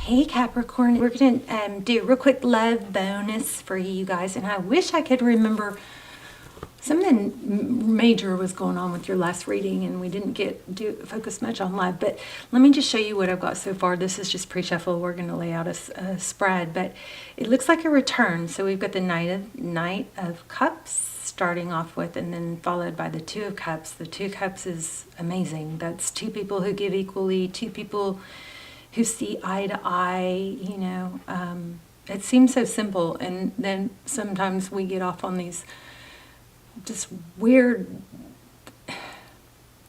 Hey Capricorn, we're going to do a real quick love bonus for you guys, and I wish I could remember. Something major was going on with your last reading and we didn't focus much on love, but let me just show you what I've got so far. This is just pre-shuffle. We're going to lay out a spread, but it looks like a return. So we've got the Knight of Cups starting off with, and then followed by the Two of Cups. The Two of Cups is amazing. That's two people who give equally, two people who see eye to eye, you know. It seems so simple, and then sometimes we get off on these just weird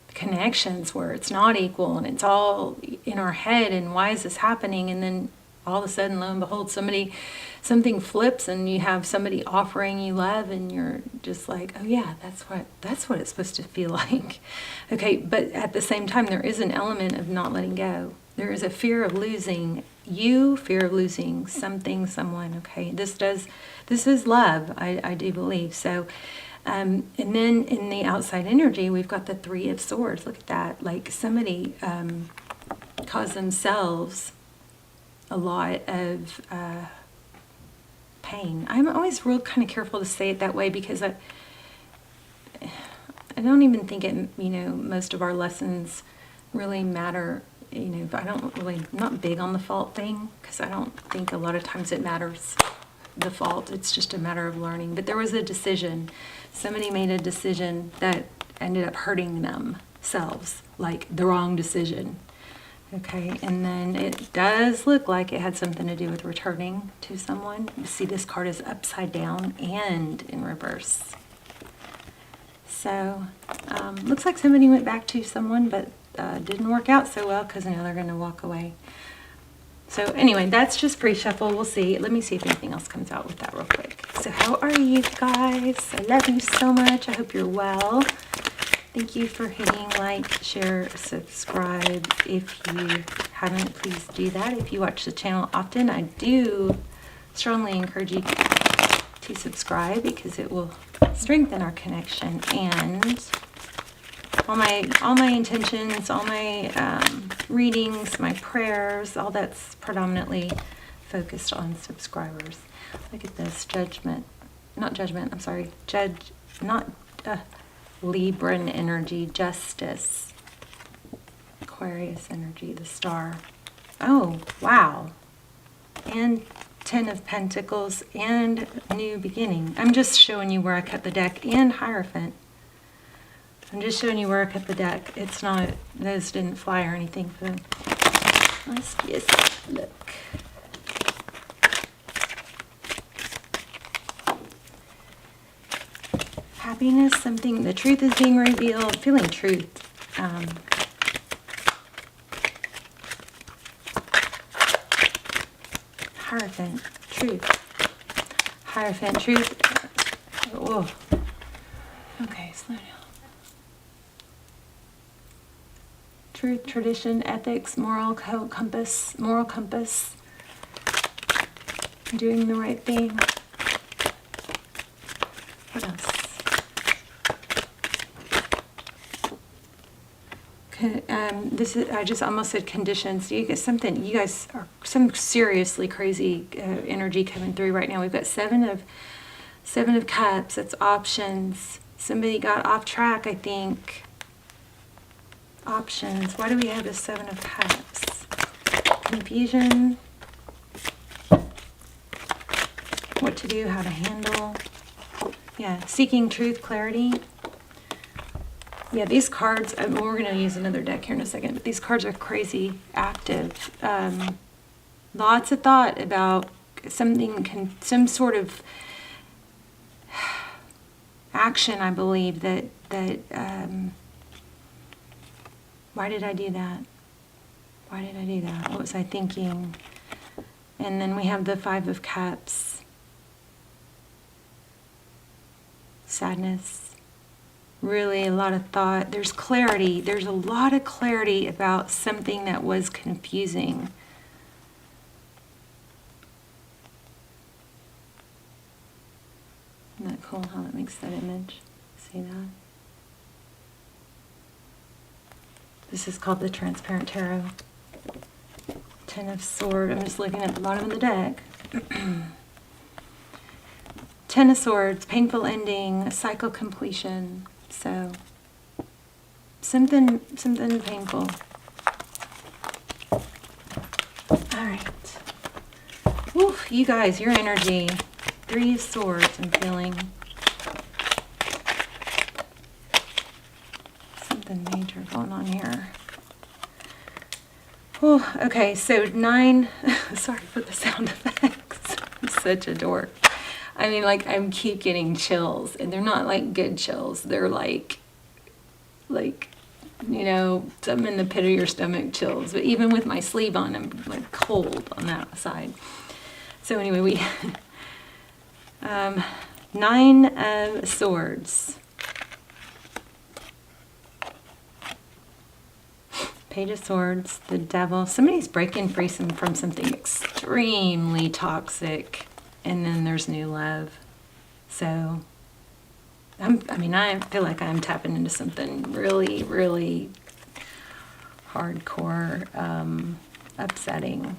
connections where it's not equal and it's all in our head, and why is this happening? And then all of a sudden, lo and behold, something flips and you have somebody offering you love, and you're just like, oh yeah, that's what it's supposed to feel like. Okay, but at the same time, there is an element of not letting go. There is a fear of losing you, fear of losing something, someone. Okay, this is love, I do believe. So and then in the outside energy, we've got the Three of Swords. Look at that. Like somebody caused themselves a lot of pain. I'm always real kind of careful to say it that way, because I don't even think it, you know, most of our lessons really matter. You know, I'm not big on the fault thing, because I don't think a lot of times it matters, the fault. It's just a matter of learning. But there was a decision. Somebody made a decision that ended up hurting themselves, like the wrong decision. Okay, and then it does look like it had something to do with returning to someone. You see, this card is upside down and in reverse. So, looks like somebody went back to someone, but didn't work out so well, because now they're going to walk away. So anyway, that's just pre-shuffle. We'll see. Let me see if anything else comes out with that real quick. So how are you guys? I love you so much. I hope you're well. Thank you for hitting like, share, subscribe. If you haven't, please do that. If you watch the channel often, I do strongly encourage you to subscribe, because it will strengthen our connection. And all my intentions, all my readings, my prayers, all that's predominantly focused on subscribers. Look at this, Libran energy, justice, Aquarius energy, the star. Oh, wow. And 10 of Pentacles and new beginning. I'm just showing you where I cut the deck, and Hierophant. I'm just showing you where I cut the deck. It's not, those didn't fly or anything. So let's just look. Happiness, something, the truth is being revealed. Feeling truth. Hierophant, truth. Hierophant, truth. Whoa. Okay, slow down. Truth, tradition, ethics, moral compass, doing the right thing. What else? This is, I just almost said conditions. You guys are some seriously crazy energy coming through right now. We've got Seven of Cups. That's options. Somebody got off track, I think. Options. Why do we have the Seven of Cups? Confusion. What to do, how to handle. Yeah, seeking truth, clarity. Yeah, these cards, we're going to use another deck here in a second, but these cards are crazy active. Lots of thought about some sort of action, I believe, that why did I do that? Why did I do that? What was I thinking? And then we have the Five of Cups. Sadness. Really a lot of thought. There's clarity. There's a lot of clarity about something that was confusing. Isn't that cool how it makes that image? See that? This is called the Transparent Tarot. Ten of Swords. I'm just looking at the bottom of the deck. Ten of Swords, painful ending, a cycle completion. So something painful. All right. Oof, you guys, your energy. Three of Swords, I'm feeling. Something major going on here. Oh, okay, so 9, sorry for the sound effects. I'm such a dork. I mean, like, I keep getting chills, and they're not, like, good chills. They're, like, you know, something in the pit of your stomach chills. But even with my sleeve on, I'm, like, cold on that side. So anyway, we, 9 of Swords. Page of Swords, the Devil. Somebody's breaking free from something extremely toxic, and then there's new love. So, I feel like I'm tapping into something really, really hardcore, upsetting.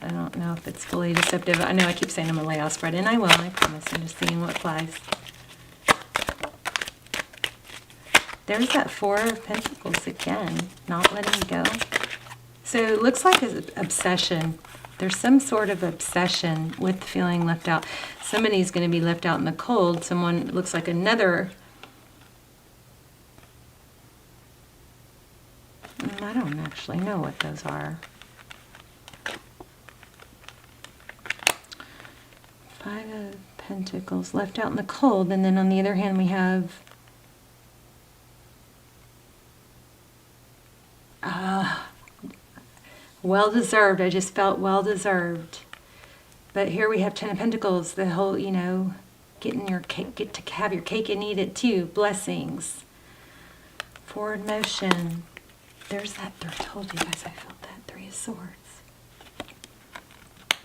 I don't know if it's fully deceptive. I know I keep saying I'm going to lay out spread, and I will. I promise. I'm just seeing what flies. There's that 4 of Pentacles again, not letting go. So it looks like an obsession. There's some sort of obsession with feeling left out. Somebody's going to be left out in the cold. Someone looks like another. I don't actually know what those are. 5 of Pentacles, left out in the cold. And then on the other hand, we have well-deserved. I just felt well-deserved. But here we have 10 of Pentacles, the whole, you know, getting your cake, get to have your cake and eat it too. Blessings. Forward motion. There's that. I told you guys I felt that. 3 of Swords.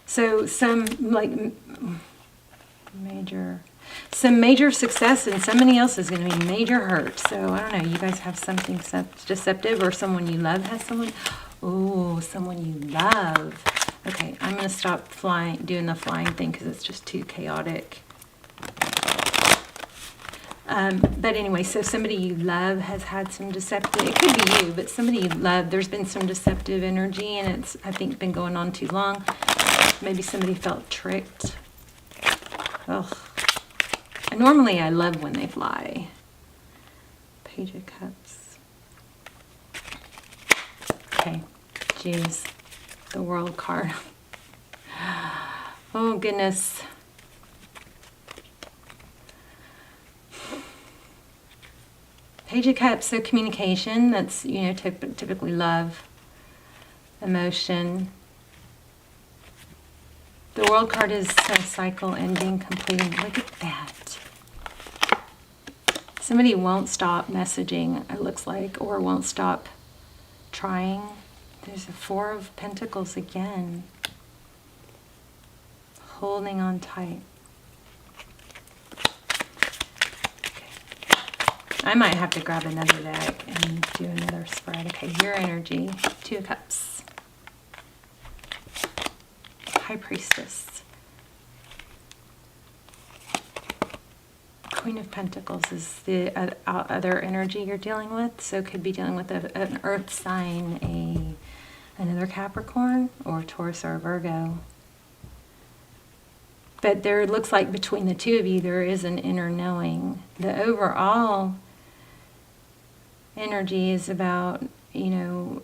So some, like, some major success, and somebody else is going to be major hurt. So I don't know, you guys have something deceptive, or someone you love has someone. Oh, someone you love. Okay, I'm going to stop doing the flying thing because it's just too chaotic. But anyway, so somebody you love has had some deceptive, it could be you, but somebody you love, there's been some deceptive energy, and it's, I think, been going on too long. Maybe somebody felt tricked. Ugh. Normally I love when they fly. Page of Cups. Okay, geez, the World card. Oh goodness. Page of Cups, so communication, that's, you know, typically love, emotion. The World card is a cycle ending, completing. Look at that. Somebody won't stop messaging, it looks like, or won't stop trying. There's a 4 of Pentacles again. Holding on tight. Okay. I might have to grab another deck and do another spread. Okay, your energy. 2 of Cups. High Priestess. Queen of Pentacles is the other energy you're dealing with. So could be dealing with an earth sign, another Capricorn, or Taurus, or Virgo. But there looks like between the two of you there is an inner knowing. The overall energy is about, you know,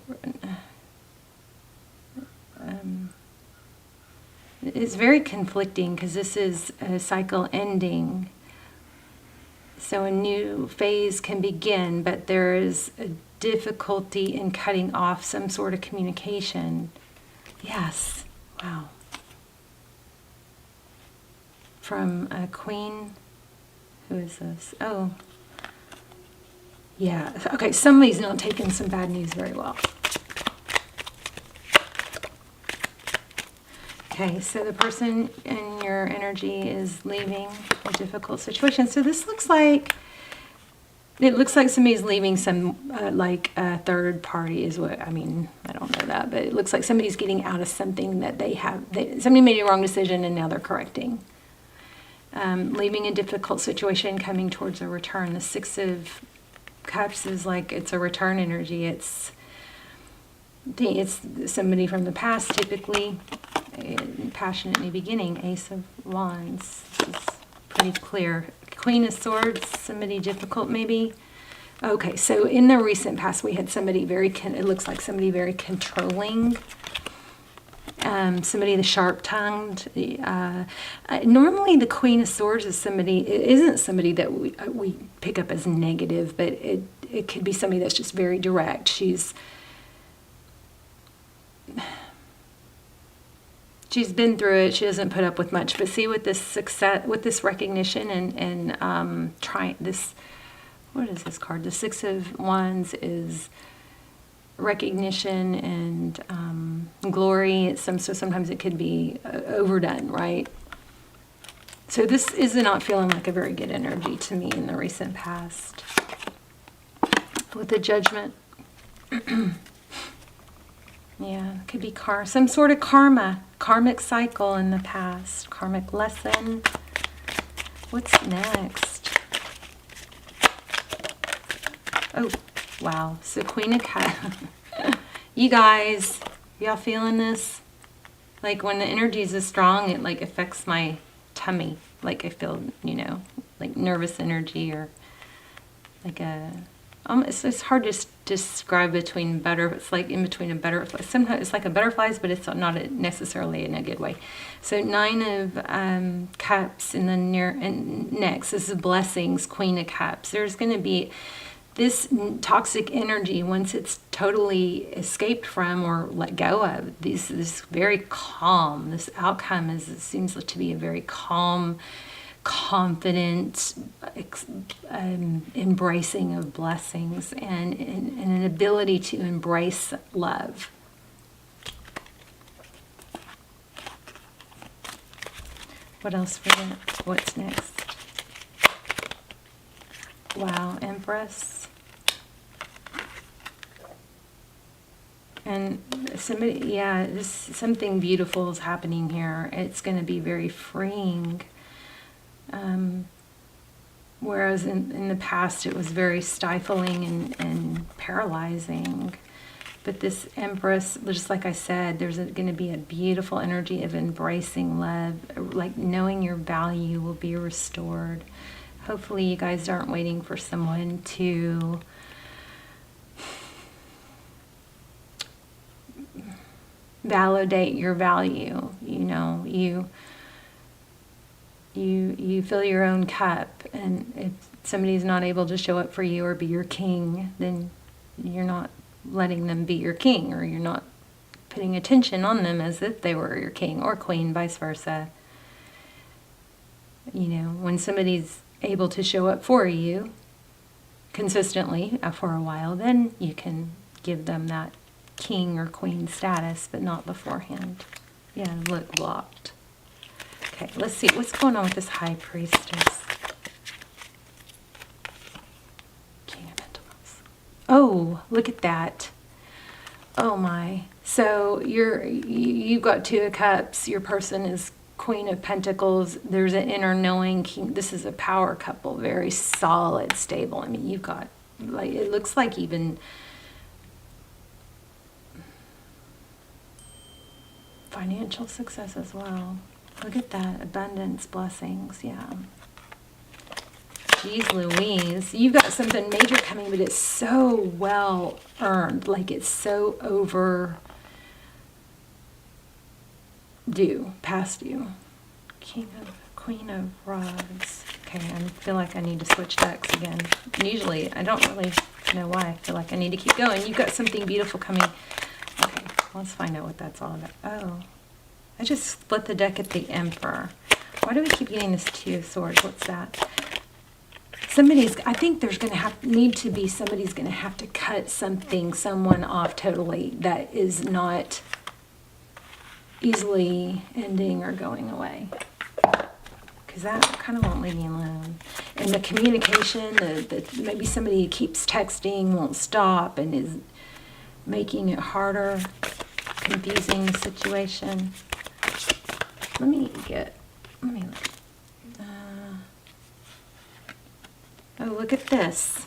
it's very conflicting because this is a cycle ending. So a new phase can begin, but there is a difficulty in cutting off some sort of communication. Yes. Wow. From a queen. Who is this? Oh. Yeah. Okay, somebody's not taking some bad news very well. Okay, so the person in your energy is leaving a difficult situation. So this looks like, it looks like somebody's leaving some, like a third party is what, I mean, I don't don't know that, but it looks like somebody's getting out of something that somebody made a wrong decision and now they're correcting. Leaving a difficult situation, coming towards a return. The Six of Cups is like, it's a return energy. It's somebody from the past, typically, passionate new beginning. Ace of Wands is pretty clear. Queen of Swords, somebody difficult maybe. Okay, so in the recent past, we had somebody it looks like somebody very controlling. Somebody the sharp-tongued. Normally the Queen of Swords is isn't somebody that we pick up as negative, but it could be somebody that's just very direct. She's been through it. She doesn't put up with much. But see, with this success, with this recognition and trying this, what is this card? The Six of Wands is recognition and glory. So sometimes it could be overdone, right? So this is not feeling like a very good energy to me in the recent past. With the Judgment. Yeah, it could be some sort of karmic cycle in the past, karmic lesson. What's next? Oh, wow. So Queen of Cups. You guys, y'all feeling this? Like when the energy is this strong, it like affects my tummy. Like I feel, like nervous energy, or like it's hard to describe it's like in between a butterfly. Sometimes it's like a butterflies, but it's not necessarily in a good way. So Nine of Cups in the next. This is Blessings, Queen of Cups. There's going to be this toxic energy, once it's totally escaped from or let go of. This very calm. This outcome seems to be a very calm, confident embracing of blessings and an ability to embrace love. What else for that? What's next? Wow, Empress. And something beautiful is happening here. It's going to be very freeing. Whereas in the past it was very stifling and paralyzing. But this Empress, just like I said, there's going to be a beautiful energy of embracing love, like knowing your value will be restored. Hopefully you guys aren't waiting for someone to validate your value. You fill your own cup, and if somebody's not able to show up for you or be your king, then you're not letting them be your king, or you're not putting attention on them as if they were your king or queen, vice versa. When somebody's able to show up for you consistently for a while, then you can give them that king or queen status, but not beforehand. Yeah, look, blocked. Okay, let's see what's going on with this High Priestess. King of Pentacles. Oh, look at that. Oh my. So you've got Two of Cups. Your person is Queen of Pentacles. There's an inner knowing king. This is a power couple, very solid, stable. I mean, you've got, like, it looks like even financial success as well. Look at that. Abundance, blessings. Yeah. Jeez Louise. You've got something major coming, but it's so well earned. Like, it's so past due. Queen of Rods. Okay, I feel like I need to switch decks again. Usually, I don't really know why. I feel like I need to keep going. You've got something beautiful coming. Okay, let's find out what that's all about. Oh, I just split the deck at the Emperor. Why do we keep getting this Two of Swords? What's that? I think there's going to somebody's going to have to cut someone off totally that is not easily ending or going away. Because that kind of won't leave me alone. And the communication, maybe somebody keeps texting, won't stop, and making it harder, confusing the situation. Let me look. Oh, look at this.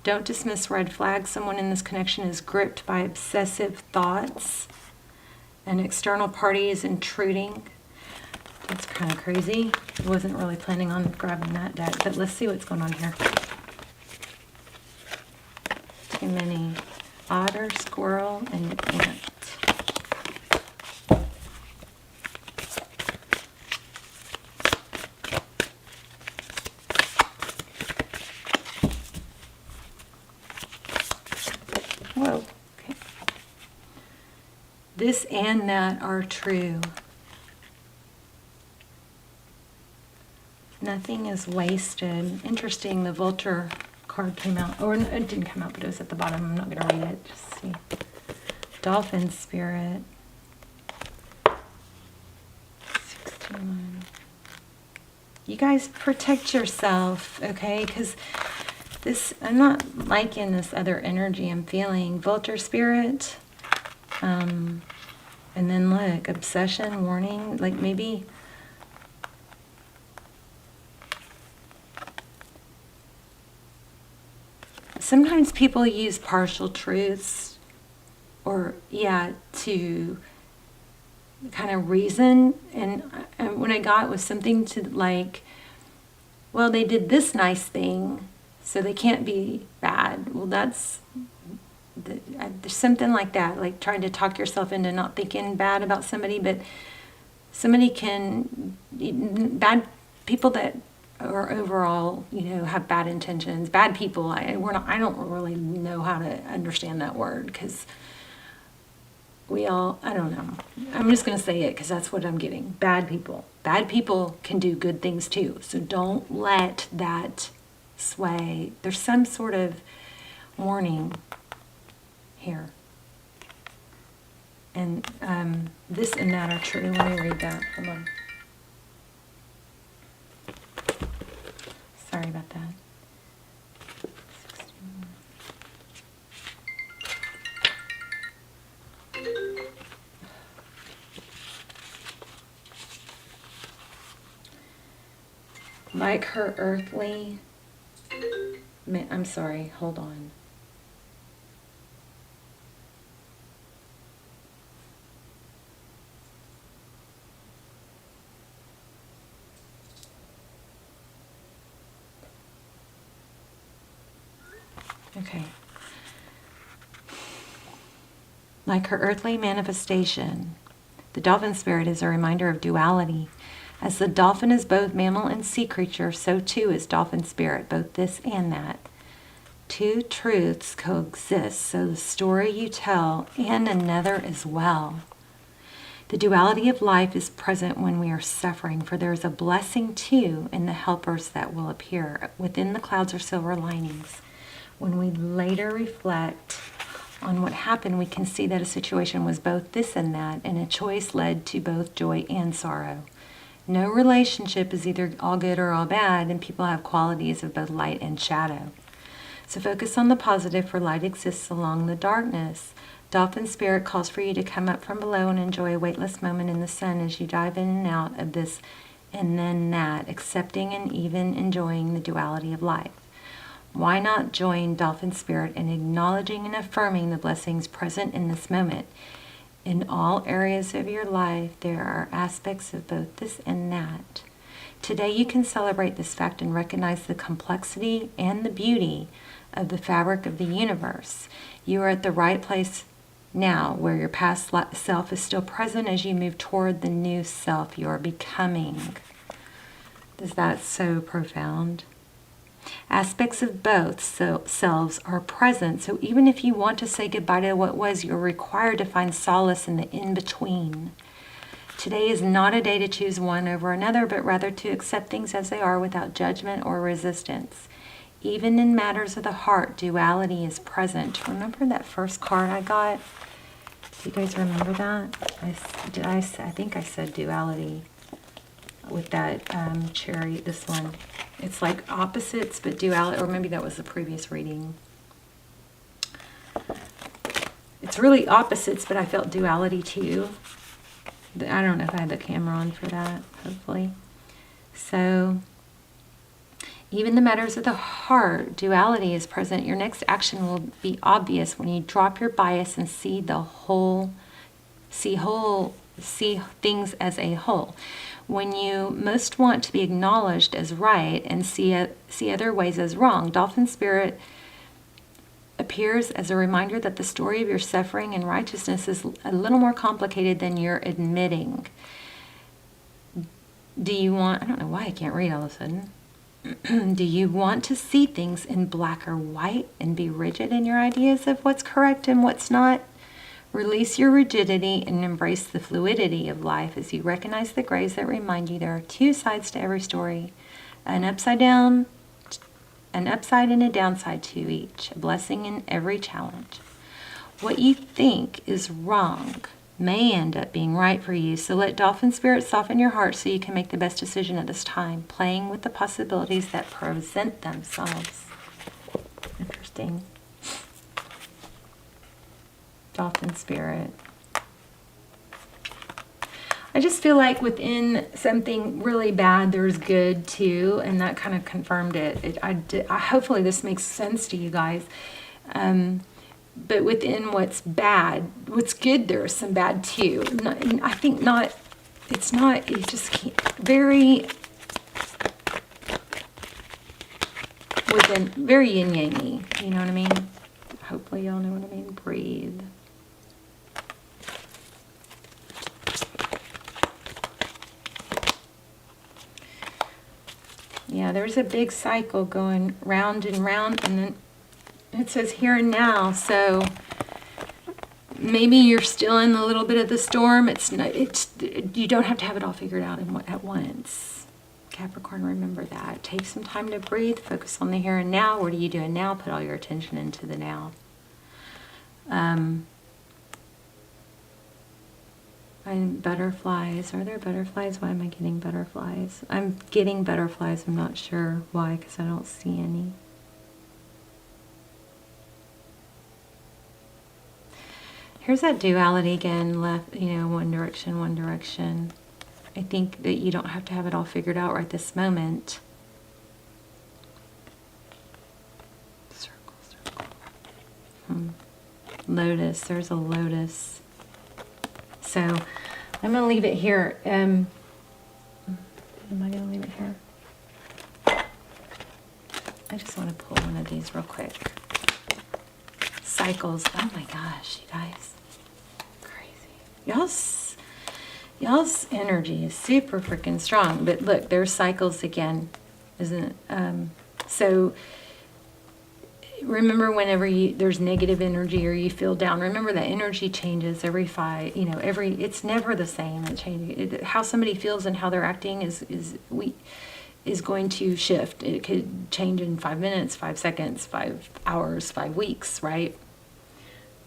Don't dismiss red flags. Someone in this connection is gripped by obsessive thoughts. An external party is intruding. That's kind of crazy. I wasn't really planning on grabbing that deck, but let's see what's going on here. Too many. Otter, squirrel, and ant. Whoa. Okay. This and that are true. Nothing is wasted. Interesting, the vulture card came out. Or it didn't come out, but it was at the bottom. I'm not going to read it. Just see. Dolphin spirit. 61. You guys protect yourself, okay? Because this, I'm not liking this other energy I'm feeling. Vulture spirit. And then look, obsession, warning. Like maybe... Sometimes people use partial truths or, to kind of reason. And what I got was something to like, well, they did this nice thing, so they can't be bad. Well, there's something like that, like trying to talk yourself into not thinking bad about somebody, but somebody bad people that or overall, have bad intentions. Bad people, I don't really know how to understand that word because I don't know. I'm just going to say it because that's what I'm getting. Bad people. Bad people can do good things too. So don't let that sway. There's some sort of warning here. And this and that are true. Let me read that. Hold on. Sorry about that. 61. Like her earthly... I'm sorry, hold on. Okay. Like her earthly manifestation, the dolphin spirit is a reminder of duality. As the dolphin is both mammal and sea creature, so too is dolphin spirit, both this and that. Two truths coexist, so the story you tell and another as well. The duality of life is present when we are suffering, for there is a blessing too in the helpers that will appear. Within the clouds are silver linings. When we later reflect on what happened, we can see that a situation was both this and that, and a choice led to both joy and sorrow. No relationship is either all good or all bad, and people have qualities of both light and shadow. So focus on the positive, for light exists along the darkness. Dolphin spirit calls for you to come up from below and enjoy a weightless moment in the sun as you dive in and out of this and then that, accepting and even enjoying the duality of life. Why not join dolphin spirit in acknowledging and affirming the blessings present in this moment? In all areas of your life, there are aspects of both this and that. Today you can celebrate this fact and recognize the complexity and the beauty of the fabric of the universe. You are at the right place now, where your past self is still present as you move toward the new self you are becoming. Is that so profound? Aspects of both selves are present, so even if you want to say goodbye to what was, you're required to find solace in the in-between. Today is not a day to choose one over another, but rather to accept things as they are without judgment or resistance. Even in matters of the heart, duality is present. Remember that first card I got? Do you guys remember that? I think I said duality with that cherry, this one. It's like opposites, but duality, or maybe that was the previous reading. it's really opposites, but I felt duality too. I don't know if I had the camera on for that, hopefully. So, even the matters of the heart, duality is present. Your next action will be obvious when you drop your bias and see see things as a whole. When you most want to be acknowledged as right and see other ways as wrong, Dolphin Spirit appears as a reminder that the story of your suffering and righteousness is a little more complicated than you're admitting. I don't know why I can't read all of a sudden. Do you want to see things in black or white and be rigid in your ideas of what's correct and what's not? Release your rigidity and embrace the fluidity of life as you recognize the grays that remind you there are two sides to every story, an upside and a downside to each, a blessing in every challenge. What you think is wrong may end up being right for you, so let Dolphin Spirit soften your heart so you can make the best decision at this time, playing with the possibilities that present themselves. Interesting. Dolphin Spirit. I just feel like within something really bad, there's good too, and that kind of confirmed it. Hopefully this makes sense to you guys. But within what's bad, what's good, there's some bad too. You just can't, very yin-yang-y, you know what I mean? Hopefully y'all know what I mean. Breathe. Yeah, there's a big cycle going round and round, and then it says here and now, so maybe you're still in a little bit of the storm. You don't have to have it all figured out at once. Capricorn, remember that. Take some time to breathe, focus on the here and now. What are you doing now? Put all your attention into the now. And butterflies. Are there butterflies? Why am I getting butterflies? I'm getting butterflies. I'm not sure why, because I don't see any. Here's that duality again, left, one direction, one direction. I think that you don't have to have it all figured out right this moment. Circle, circle. Lotus, there's a lotus. So I'm going to leave it here. Am I going to leave it here? I just want to pull one of these real quick. Cycles. Oh my gosh, you guys. Crazy. Y'all's energy is super freaking strong. But look, there's cycles again, isn't it? So remember, whenever there's negative energy or you feel down, remember that energy changes every it's never the same. It changes. How somebody feels and how they're acting is going to shift. It could change in 5 minutes, 5 seconds, 5 hours, 5 weeks, right?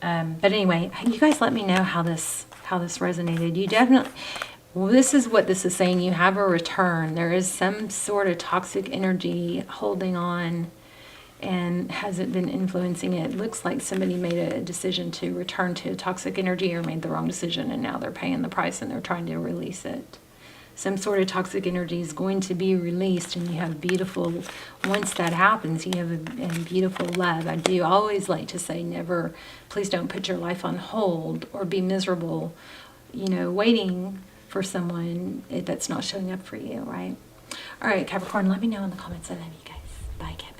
But anyway, you guys let me know how this resonated. You definitely, this is what this is saying. You have a return. There is some sort of toxic energy holding on and hasn't been influencing it. It looks like somebody made a decision to return to toxic energy or made the wrong decision, and now they're paying the price and they're trying to release it. Some sort of toxic energy is going to be released, and you have beautiful, once that happens, you have a beautiful love. I do always like to say never, please don't put your life on hold or be miserable, waiting for someone that's not showing up for you, right? All right, Capricorn, let me know in the comments. I love you guys. Bye, Capricorn.